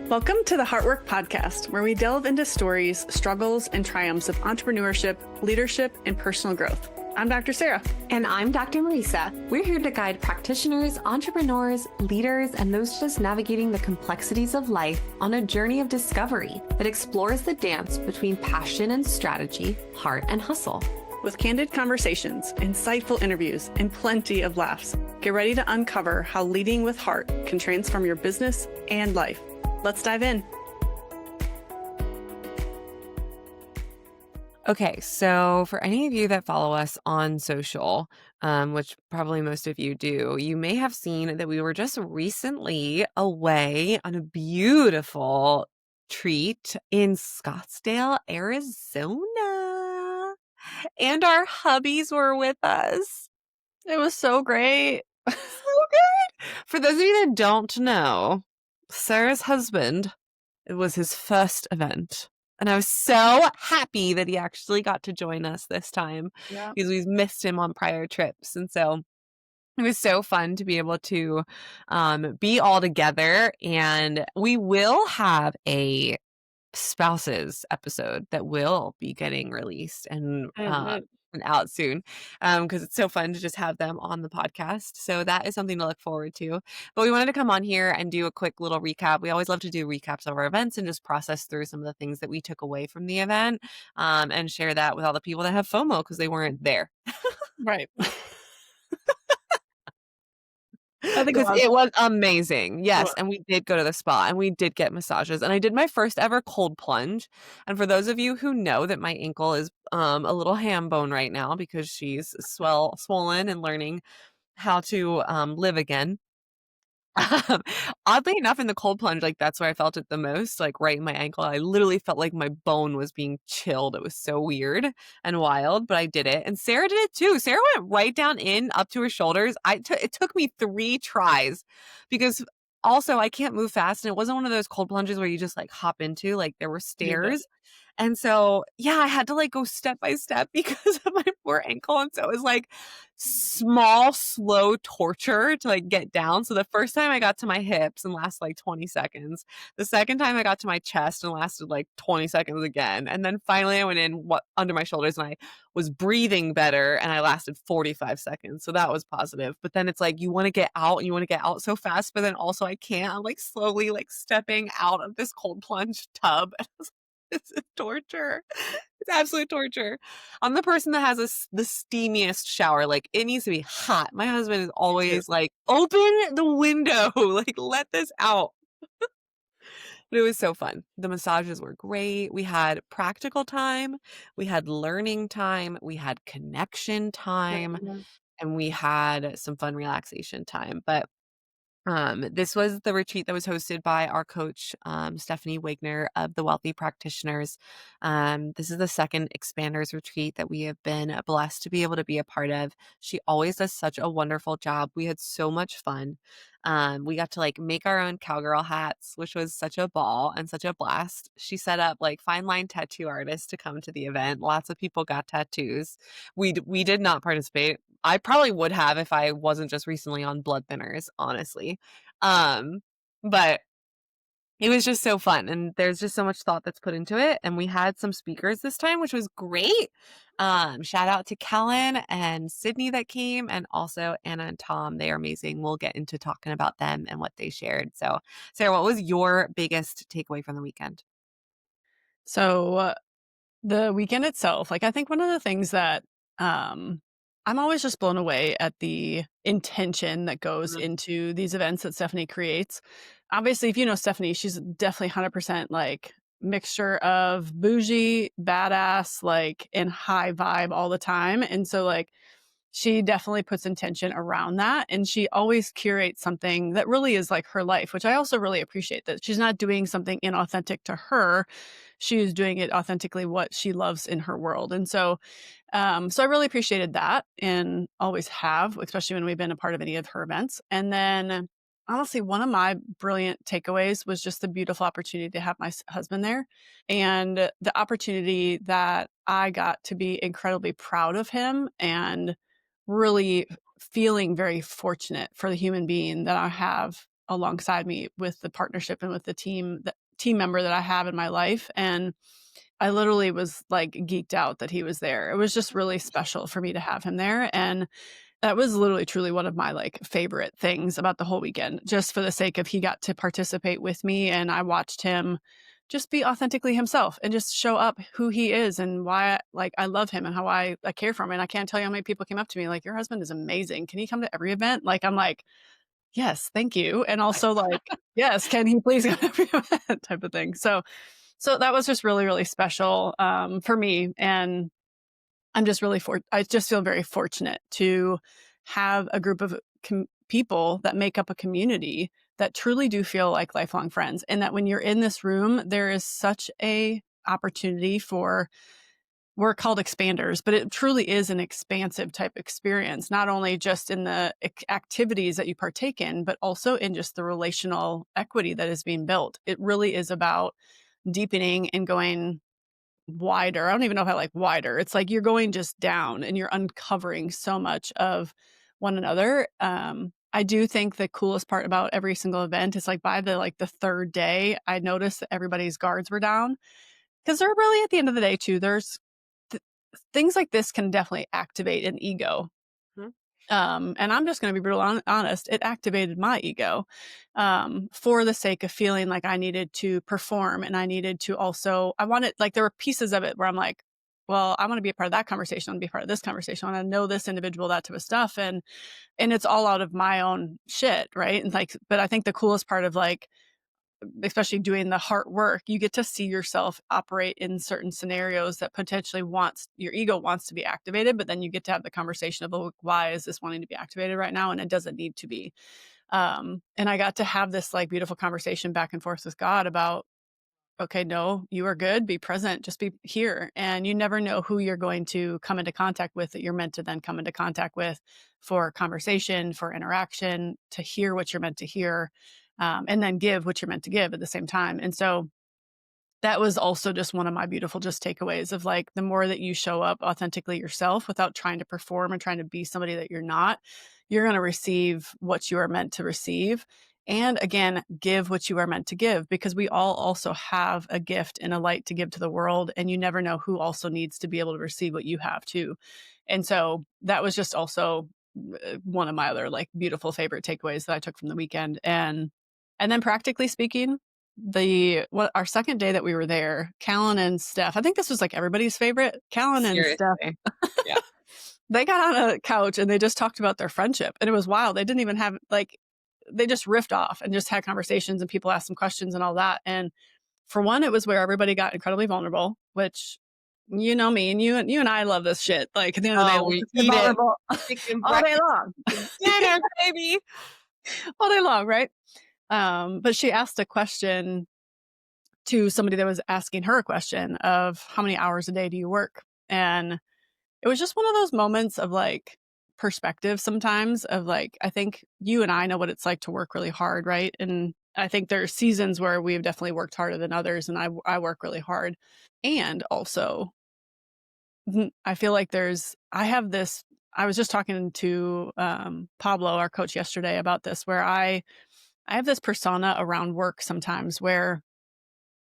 Welcome to the Heartwork Podcast, where we delve into stories, struggles, and triumphs of entrepreneurship, leadership, and personal growth. I'm Dr. Sarah. And I'm Dr. Marisa. We're here to guide practitioners, entrepreneurs, leaders, and those just navigating the complexities of life on a journey of discovery that explores the dance between passion and strategy, heart and hustle. With candid conversations, insightful interviews, and plenty of laughs, get ready to uncover how leading with heart can transform your business and life. Let's dive in. Okay, so for any of you that follow us on social, which probably most of you do, you may have seen that we were just recently away on a beautiful treat in Scottsdale, Arizona. And our hubbies were with us. It was so great. So good. For those of you that don't know, Sarah's husband, it was his first event. And I was so happy that he actually got to join us this time because we've missed him on prior trips. And so it was so fun to be able to be all together. And we will have a spouses episode that will be getting released and out soon because it's so fun to just have them on the podcast. So that is something to look forward to. But we wanted to come on here and do a quick little recap. We always love to do recaps of our events and just process through some of the things that we took away from the event and share that with all the people that have FOMO because they weren't there. Right. Because it was amazing. Yes. And we did go to the spa and we did get massages. And I did my first ever cold plunge. And for those of you who know that my ankle is a little ham bone right now because she's swollen and learning how to live again. Oddly enough, in the cold plunge, like that's where I felt it the most, like right in my ankle. I literally felt like my bone was being chilled. It was so weird and wild, but I did it. And Sarah did it too. Sarah went right down in up to her shoulders. It took me 3 tries because also I can't move fast. And it wasn't one of those cold plunges where you just like hop into, like there were stairs. And so, yeah, I had to like go step by step because of my poor ankle. And so it was like small, slow torture to like get down. So the first time I got to my hips and lasted like 20 seconds. The second time I got to my chest and lasted like 20 seconds again. And then finally I went in under my shoulders and I was breathing better and I lasted 45 seconds. So that was positive. But then it's like you want to get out and you want to get out so fast, but then also I can't. I'm like slowly like stepping out of this cold plunge tub. It's torture. It's absolute torture. I'm the person that has the steamiest shower. Like it needs to be hot. My husband is always like, open the window. Like let this out. But it was so fun. The massages were great. We had practical time. We had learning time. We had connection time. And we had some fun relaxation time. But this was the retreat that was hosted by our coach, Stephanie Wigner of the Wealthy Practitioners. This is the second Expanders retreat that we have been blessed to be able to be a part of. She always does such a wonderful job. We had so much fun. We got to like make our own cowgirl hats, which was such a ball and such a blast. She set up like fine line tattoo artists to come to the event. Lots of people got tattoos. We did not participate. I probably would have if I wasn't just recently on blood thinners, honestly. But it was just so fun. And there's just so much thought that's put into it. And we had some speakers this time, which was great. Shout out to Callan and Sydney that came, and also Anna and Tom. They are amazing. We'll get into talking about them and what they shared. So, Sarah, what was your biggest takeaway from the weekend? So the weekend itself, like I think one of the things that I'm always just blown away at the intention that goes into these events that Stephanie creates. Obviously, if you know Stephanie, she's definitely 100% like mixture of bougie, badass, like and high vibe all the time. And so like she definitely puts intention around that. And she always curates something that really is like her life, which I also really appreciate, that she's not doing something inauthentic to her. She is doing it authentically what she loves in her world. And so I really appreciated that and always have, especially when we've been a part of any of her events. And then honestly, one of my brilliant takeaways was just the beautiful opportunity to have my husband there and the opportunity that I got to be incredibly proud of him and really feeling very fortunate for the human being that I have alongside me with the partnership and with the team member that I have in my life, and I literally was, like, geeked out that he was there. It was just really special for me to have him there, and that was literally truly one of my, like, favorite things about the whole weekend, just for the sake of he got to participate with me, and I watched him just be authentically himself and just show up who he is and why, I love him and how I care for him, and I can't tell you how many people came up to me like, "Your husband is amazing. Can he come to every event?" Like, I'm like, "Yes, thank you," and also, like, "Yes, can he please come to every event?" type of thing. So that was just really, really special, for me, and I just feel very fortunate to have a group of people that make up a community that truly do feel like lifelong friends, and that when you're in this room, there is such a opportunity for we're called expanders, but it truly is an expansive type experience, not only just in the activities that you partake in, but also in just the relational equity that is being built. It really is about deepening and going wider. I don't even know if I like wider. It's like you're going just down and you're uncovering so much of one another. I do think the coolest part about every single event is like by the third day, I noticed that everybody's guards were down because they're really at the end of the day too. There's th- things like this can definitely activate an ego. Mhm. And I'm just going to be brutal honest. It activated my ego for the sake of feeling like I needed to perform and I needed to also, I wanted, like, there were pieces of it where I'm like, well, I want to be a part of that conversation. I want to be a part of this conversation. I want to know this individual, that type of stuff. And it's all out of my own shit. Right. And like, but I think the coolest part of like, especially doing the heart work, you get to see yourself operate in certain scenarios that potentially wants your ego wants to be activated, but then you get to have the conversation of, "Oh, why is this wanting to be activated right now?" And it doesn't need to be. And I got to have this like beautiful conversation back and forth with God about, okay, no, you are good. Be present. Just be here. And you never know who you're going to come into contact with that you're meant to then come into contact with for conversation, for interaction, to hear what you're meant to hear, and then give what you're meant to give at the same time. And so that was also just one of my beautiful just takeaways of like the more that you show up authentically yourself without trying to perform and trying to be somebody that you're not, you're going to receive what you are meant to receive. And again, give what you are meant to give because we all also have a gift and a light to give to the world. And you never know who also needs to be able to receive what you have too. And so that was just also one of my other like beautiful favorite takeaways that I took from the weekend. And then practically speaking, our second day that we were there, Callan and Steph, I think this was like everybody's favorite. Callan and Steph, Seriously. Yeah. they got on a couch and they just talked about their friendship. And it was wild. They didn't even have like they just riffed off and just had conversations and people asked some questions and all that. And for one, it was where everybody got incredibly vulnerable, which you know me and you and I love this shit. Like at the end of the day, Oh, let's we just get eat it. vulnerable Chicken all day breakfast, long. chicken dinner, baby. All day long, right? But she asked a question to somebody that was asking her a question of how many hours a day do you work? And it was just one of those moments of like perspective sometimes of like, I think you and I know what it's like to work really hard, right? And I think there are seasons where we've definitely worked harder than others, and I work really hard. And also, I feel like I have this. I was just talking to Pablo, our coach, yesterday about this, where I have this persona around work sometimes where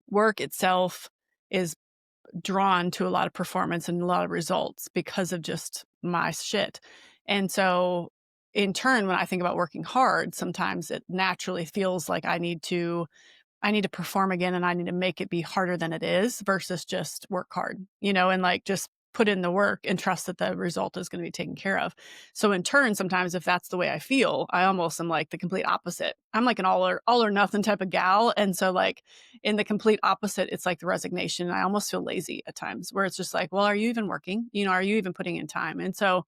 work itself is drawn to a lot of performance and a lot of results because of just my shit. And so in turn, when I think about working hard, sometimes it naturally feels like I need to perform again and I need to make it be harder than it is versus just work hard, and like just put in the work and trust that the result is going to be taken care of. So in turn, sometimes if that's the way I feel, I almost am like the complete opposite. I'm like an all or nothing type of gal. And so like in the complete opposite, it's like the resignation. I almost feel lazy at times where it's just like, well, are you even working? Are you even putting in time? And so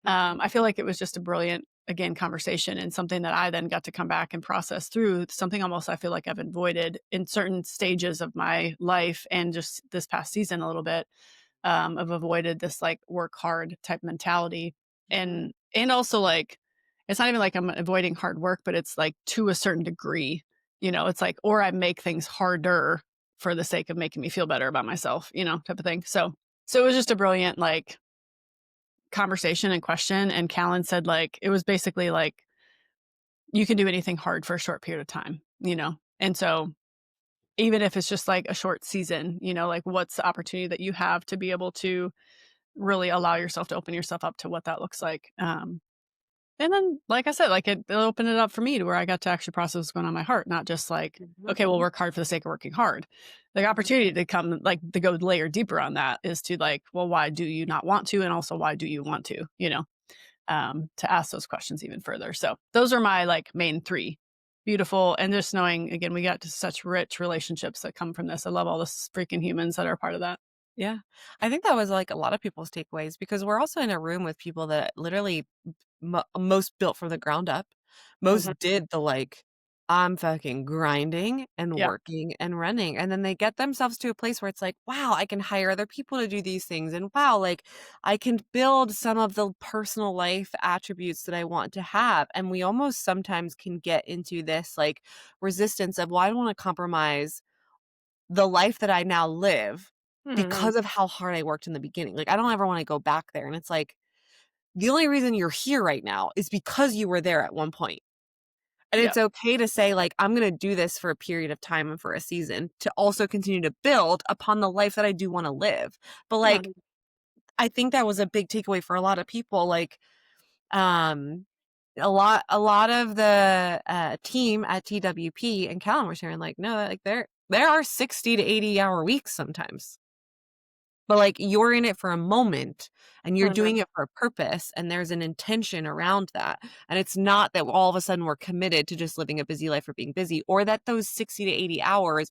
I feel like it was just a brilliant, again, conversation and something that I then got to come back and process through something almost I feel like I've avoided in certain stages of my life and just this past season a little bit. I've avoided this like work hard type mentality. And also like, it's not even like I'm avoiding hard work, but it's like to a certain degree, it's like, or I make things harder for the sake of making me feel better about myself, type of thing. So it was just a brilliant like conversation and question. And Callan said like, it was basically like, you can do anything hard for a short period of time, you know? And so even if it's just like a short season, you know, like what's the opportunity that you have to be able to really allow yourself to open yourself up to what that looks like. And then, like I said, like it opened it up for me to where I got to actually process what's going on in my heart, not just like, Mhm. okay, we'll work hard for the sake of working hard. The opportunity to come, like, to go layer deeper on that is to like, well, why do you not want to? And also, why do you want to? You know, to ask those questions even further. So those are my like main three. Beautiful. And just knowing, again, we got to such rich relationships that come from this. I love all the freaking humans that are a part of that. Yeah. I think that was, like, a lot of people's takeaways because we're also in a room with people that literally most built from the ground up. Mhm. Most did the, like, I'm fucking grinding and Yeah. working and running, and then they get themselves to a place where it's like, "Wow, I can hire other people to do these things," and, "Wow, like, I can build some of the personal life attributes that I want to have," and we almost sometimes can get into this, like, resistance of, "Well, I don't wanna compromise the life that I now live Mhm. because of how hard I worked in the beginning." Like, I don't ever wanna go back there, and it's like, the only reason you're here right now is because you were there at one point. And Yeah. it's okay to say, like, I'm gonna do this for a period of time and for a season to also continue to build upon the life that I do wanna live. But, like, Mhm. I think that was a big takeaway for a lot of people, like, um, a lot of the, team at TWP and Callan were sharing, like, no, like, there are 60 to 80-hour weeks sometimes. But, like, you're in it for a moment, and you're Mhm. doing it for a purpose, and there's an intention around that, and it's not that all of a sudden we're committed to just living a busy life or being busy, or that those 60 to 80 hours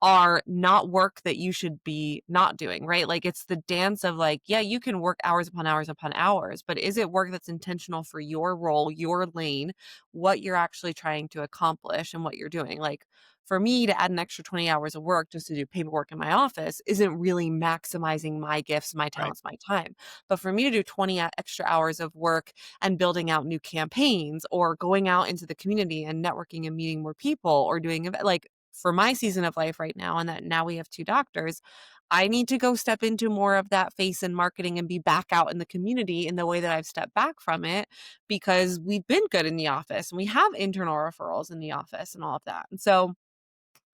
are not work that you should be not doing, right? Like, it's the dance of, like, yeah, you can work hours upon hours, but is it work that's intentional for your role, your lane, what you're actually trying to accomplish and what you're doing? Like, for me to add an extra 20 hours of work just to do paperwork in my office isn't really maximizing my gifts, my Right. talents, my time. But for me to do 20 extra hours of work and building out new campaigns or going out into the community and networking and meeting more people or doing like for my season of life right now, and that now we have 2 doctors, I need to go step into more of that face in marketing and be back out in the community in the way that I've stepped back from it because we've been good in the office and we have internal referrals in the office and all of that. And so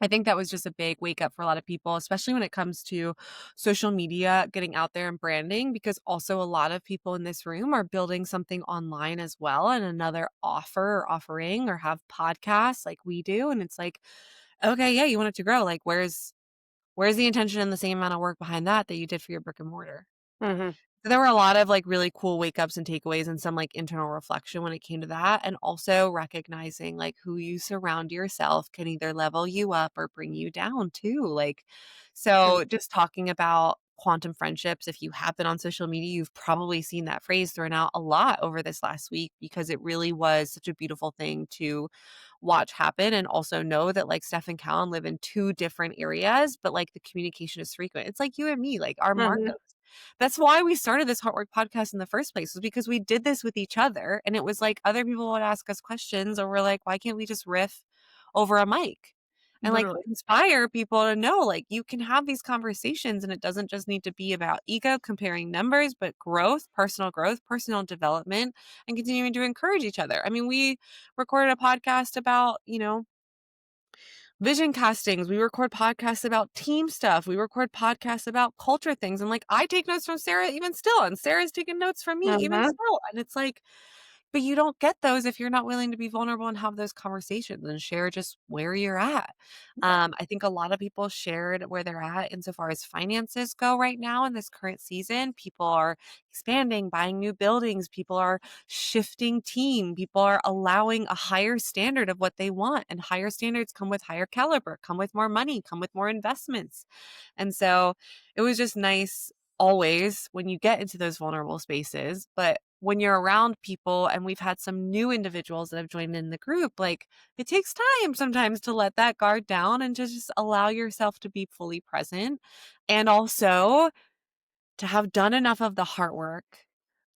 I think that was just a big wake up for a lot of people, especially when it comes to social media, getting out there and branding, because also a lot of people in this room are building something online as well and another offer or offering or have podcasts like we do. And it's like, okay, yeah, you want it to grow. Like, where's the intention and the same amount of work behind that that you did for your brick and mortar? Mhm. So there were a lot of, like, really cool wake ups and takeaways and some, like, internal reflection when it came to that, and also recognizing, like, who you surround yourself can either level you up or bring you down too, like, Mm. so just talking about quantum friendships, if you have been on social media, you've probably seen that phrase thrown out a lot over this last week because it really was such a beautiful thing to watch happen and also know that, like, Steph and Callan live in 2 different areas, but, like, the communication is frequent. It's like you and me, like, our Mhm. Marcos. That's why we started this Heart Work podcast in the first place was because we did this with each other, and it was like other people would ask us questions, or we're like, "Why can't we just riff over a mic?" And, like, Literally. inspire people to know, like, you can have these conversations, and it doesn't just need to be about ego, comparing numbers, but growth, personal development, and continuing to encourage each other. I mean, we recorded a podcast about, vision castings. We record podcasts about team stuff. We record podcasts about culture things. And, like, I take notes from Sarah even still, and Sarah's taking notes from me even Mhm. still. And it's like, but you don't get those if you're not willing to be vulnerable and have those conversations and share just where you're at. Yeah. I think a lot of people shared where they're at insofar as finances go right now in this current season. People are expanding, buying new buildings. People are shifting team. People are allowing a higher standard of what they want. And higher standards come with higher caliber, come with more money, come with more investments. And so it was just nice always when you get into those vulnerable spaces. But when you're around people, and we've had some new individuals that have joined in the group, like, it takes time sometimes to let that guard down and to just allow yourself to be fully present. And also to have done enough of the heart work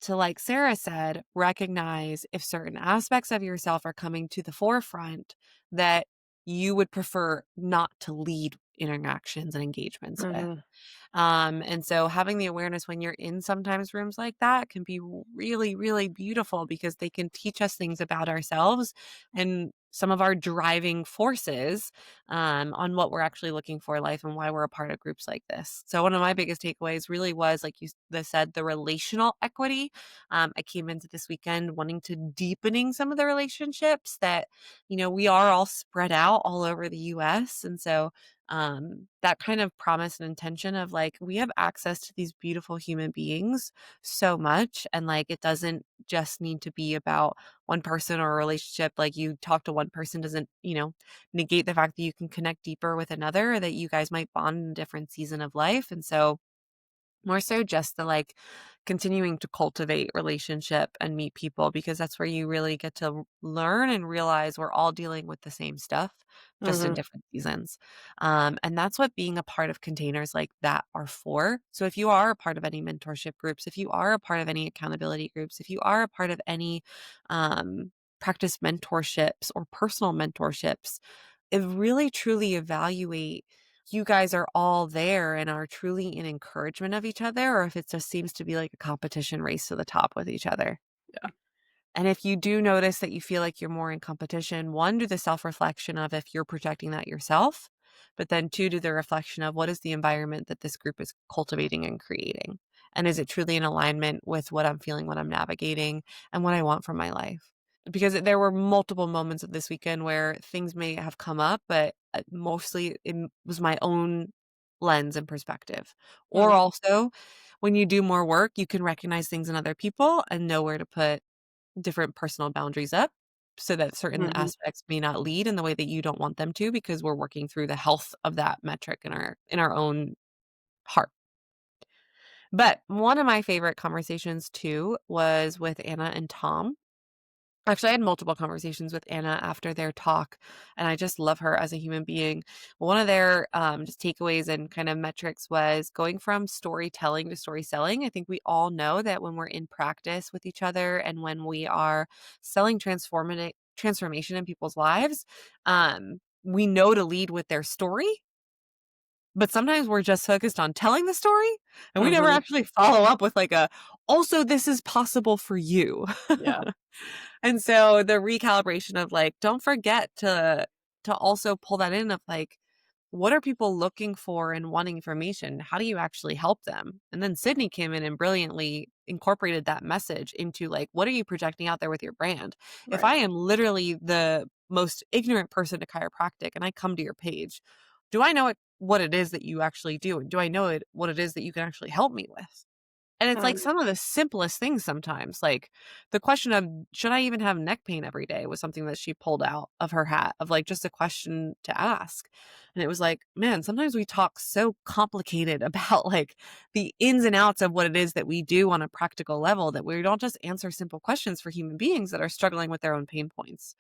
to, like Sarah said, recognize if certain aspects of yourself are coming to the forefront that you would prefer not to lead interactions and engagements with. Mhm. And so having the awareness when you're in sometimes rooms like that can be really, really beautiful because they can teach us things about ourselves and some of our driving forces on what we're actually looking for in life and why we're a part of groups like this. So one of my biggest takeaways really was, like said, the relational equity. I came into this weekend wanting to deepening some of the relationships that, we are all spread out all over the US. And so that kind of promise and intention of like, we have access to these beautiful human beings so much. And like, it doesn't just need to be about one person or a relationship. Like, you talk to one person doesn't, negate the fact that you can connect deeper with another, or that you guys might bond in a different season of life. And so, more so just the, like, continuing to cultivate relationship and meet people, because that's where you really get to learn and realize we're all dealing with the same stuff, just in Mhm. different seasons. And that's what being a part of containers like that are for. So if you are a part of any mentorship groups, if you are a part of any accountability groups, if you are a part of any practice mentorships or personal mentorships, really truly evaluate, you guys are all there and are truly in encouragement of each other, or if it just seems to be like a competition race to the top with each other. Yeah. And if you do notice that you feel like you're more in competition, one, do the self-reflection of if you're projecting that yourself, but then two, do the reflection of what is the environment that this group is cultivating and creating? And is it truly in alignment with what I'm feeling, what I'm navigating, and what I want from my life? Because there were multiple moments of this weekend where things may have come up, but mostly it was my own lens and perspective. Or Mhm. also, when you do more work, you can recognize things in other people and know where to put different personal boundaries up so that certain Mhm. aspects may not lead in the way that you don't want them to, because we're working through the health of that metric in our own heart. But one of my favorite conversations too was with Anna and Tom. Actually, I had multiple conversations with Anna after their talk, and I just love her as a human being. One of their just takeaways and kind of metrics was going from storytelling to story selling. I think we all know that when we're in practice with each other and when we are selling transformation in people's lives, we know to lead with their story, but sometimes we're just focused on telling the story, and we never Mhm. actually follow up with like a, also this is possible for you. Yeah. And so the recalibration of like, don't forget to also pull that in of like, what are people looking for and wanting information? How do you actually help them? And then Sydney came in and brilliantly incorporated that message into like, what are you projecting out there with your brand? If Right. I am literally the most ignorant person to chiropractic and I come to your page, do I know what it is that you actually do? And do I know what it is that you can actually help me with? And it's like Um, some of the simplest things sometimes, like the question of, should I even have neck pain every day, was something that she pulled out of her hat of like just a question to ask. And it was like, man, sometimes we talk so complicated about like the ins and outs of what it is that we do on a practical level, that we don't just answer simple questions for human beings that are struggling with their own pain points.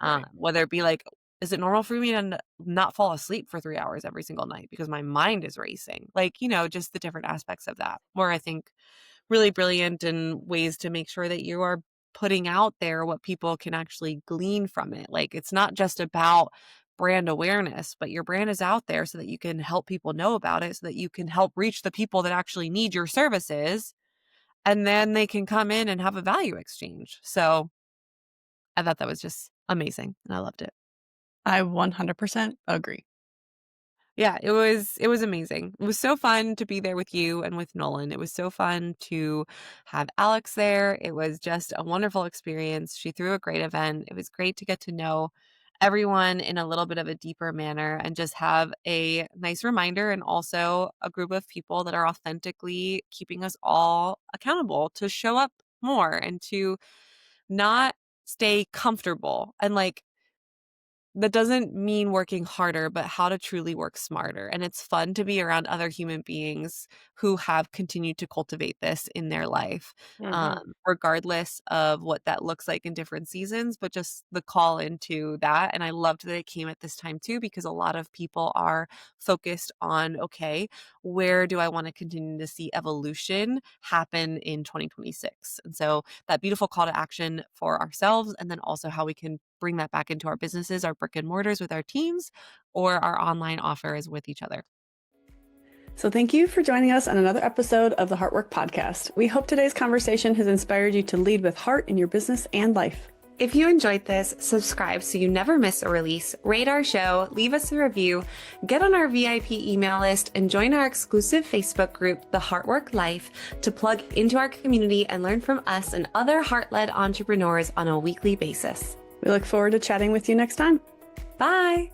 right. Whether it be like, is it normal for me to not fall asleep for 3 hours every single night because my mind is racing? Like, just the different aspects of that, where I think really brilliant and ways to make sure that you are putting out there what people can actually glean from it. Like, it's not just about brand awareness, but your brand is out there so that you can help people know about it, so that you can help reach the people that actually need your services. And then they can come in and have a value exchange. So I thought that was just amazing and I loved it. I 100% agree. Yeah, it was amazing. It was so fun to be there with you and with Nolan. It was so fun to have Alex there. It was just a wonderful experience. She threw a great event. It was great to get to know everyone in a little bit of a deeper manner and just have a nice reminder, and also a group of people that are authentically keeping us all accountable to show up more and to not stay comfortable. And like, that doesn't mean working harder, but how to truly work smarter. And it's fun to be around other human beings who have continued to cultivate this in their life, Mhm. regardless of what that looks like in different seasons, but just the call into that. And I loved that it came at this time too, because a lot of people are focused on, okay, where do I want to continue to see evolution happen in 2026? And so that beautiful call to action for ourselves, and then also how we can bring that back into our businesses, our brick and mortars with our teams, or our online offers with each other. So thank you for joining us on another episode of the Heartwork Podcast. We hope today's conversation has inspired you to lead with heart in your business and life. If you enjoyed this, subscribe so you never miss a release, rate our show, leave us a review, get on our VIP email list, and join our exclusive Facebook group, The Heartwork Life, to plug into our community and learn from us and other heart-led entrepreneurs on a weekly basis. We look forward to chatting with you next time. Bye!